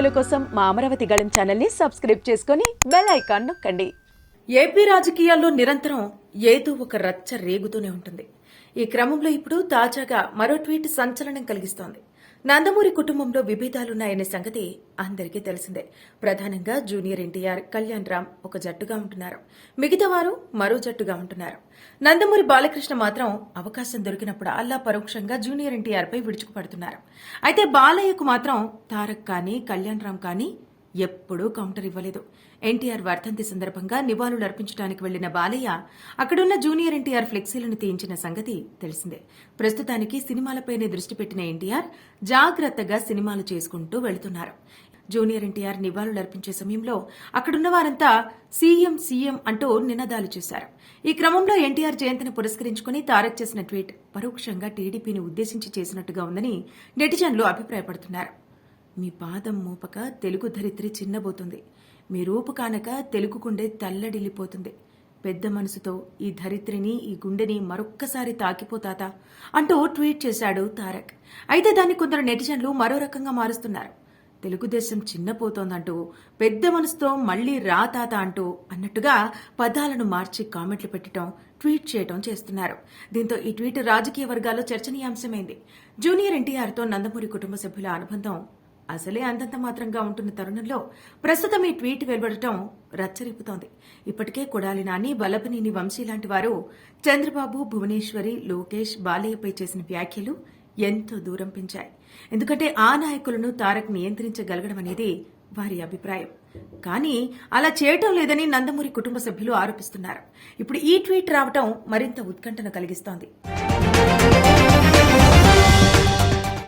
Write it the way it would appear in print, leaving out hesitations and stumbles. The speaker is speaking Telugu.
వీడియోల కోసం మా అమరావతి గళం ఛానల్ని సబ్స్క్రైబ్ చేసుకుని బెల్ ఐకాన్ నొక్కండి. ఏపీ రాజకీయాల్లో నిరంతరం ఏదో ఒక రచ్చ రేగుతూనే ఉంటుంది. ఈ క్రమంలో ఇప్పుడు తాజాగా మరో ట్వీట్ సంచలనం కలిగిస్తోంది. నందమూరి కుటుంబంలో విభేదాలున్నాయనే సంగతి అందరికీ తెలిసిందే. ప్రధానంగా జూనియర్ ఎన్టీఆర్, కళ్యాణ్ రామ్ ఒక జట్టుగా ఉంటున్నారు. మిగతా వారు మరో జట్టుగా ఉంటున్నారు. నందమూరి బాలకృష్ణ మాత్రం అవకాశం దొరికినప్పుడు అల్లా పరోక్షంగా జూనియర్ ఎన్టీఆర్ పై విరుచుకుపడుతున్నారు. అయితే బాలయ్యకు మాత్రం తారక్ కానీ కళ్యాణ్ రామ్ కానీ ఎప్పుడూ కౌంటర్ ఇవ్వలేదు. ఎన్టీఆర్ వర్ధంతి సందర్భంగా నివాళులు అర్పించడానికి వెళ్లిన బాలయ్య అక్కడున్న జూనియర్ ఎన్టీఆర్ ఫ్లెక్సీలను తీయించిన సంగతి తెలిసిందే. ప్రస్తుతానికి సినిమాలపైనే దృష్టి పెట్టిన ఎన్టీఆర్ జాగ్రత్తగా సినిమాలు చేసుకుంటూ వెళుతున్నారు. జూనియర్ ఎన్టీఆర్ నివాళులు అర్పించే సమయంలో అక్కడున్న వారంతా సీఎం సీఎం అంటూ నినాదాలు చేశారు. ఈ క్రమంలో ఎన్టీఆర్ జయంతిని పురస్కరించుకుని తారక్ చేసిన ట్వీట్ పరోక్షంగా టీడీపీని ఉద్దేశించి చేసినట్టుగా ఉందని నెటిజన్లు అభిప్రాయపడుతున్నారు. మీ పాదం మోపక తెలుగు ధరిత్రి చిన్నబోతుంది, మీ రూపు కానక తెలుగు గుండె తల్లడిల్లిపోతుంది. పెద్ద మనసుతో ఈ ధరిత్రిని, ఈ గుండెని మరొక్కసారి తాకిపోతాతా అంటూ ట్వీట్ చేశాడు తారక్. అయితే దాన్ని కొందరు నెటిజన్లు మరో రకంగా మారుస్తున్నారు. తెలుగుదేశం చిన్నపోతోందంటూ పెద్ద మనసుతో మళ్లీ రా తాత అంటూ అన్నట్టుగా పదాలను మార్చి కామెంట్లు పెట్టడం, ట్వీట్ చేయడం చేస్తున్నారు. దీంతో ఈ ట్వీట్ రాజకీయ వర్గాల్లో చర్చనీయాంశమైంది. జూనియర్ ఎన్టీఆర్తో నందమూరి కుటుంబ సభ్యుల అనుబంధం అసలే అంతంత మాత్రంగా ఉంటున్న తరుణంలో ప్రస్తుతం ఈ ట్వీట్ వెలువడటం రచ్చరిపుతోంది. ఇప్పటికే కొడాలి నాని, వల్లభనేని వంశీ లాంటి వారు చంద్రబాబు, భువనేశ్వరి, లోకేష్, బాలయ్యపై చేసిన వ్యాఖ్యలు ఎంతో దూరం పెంచాయి. ఎందుకంటే ఆ నాయకులను తారక్ నియంత్రించగలగడం అనేది వారి అభిప్రాయం. కానీ అలా చేయటం లేదని నందమూరి కుటుంబ సభ్యులు ఆరోపిస్తున్నారు. ఇప్పుడు ఈ ట్వీట్ రావటం మరింత ఉత్కంఠను కలిగిస్తోంది.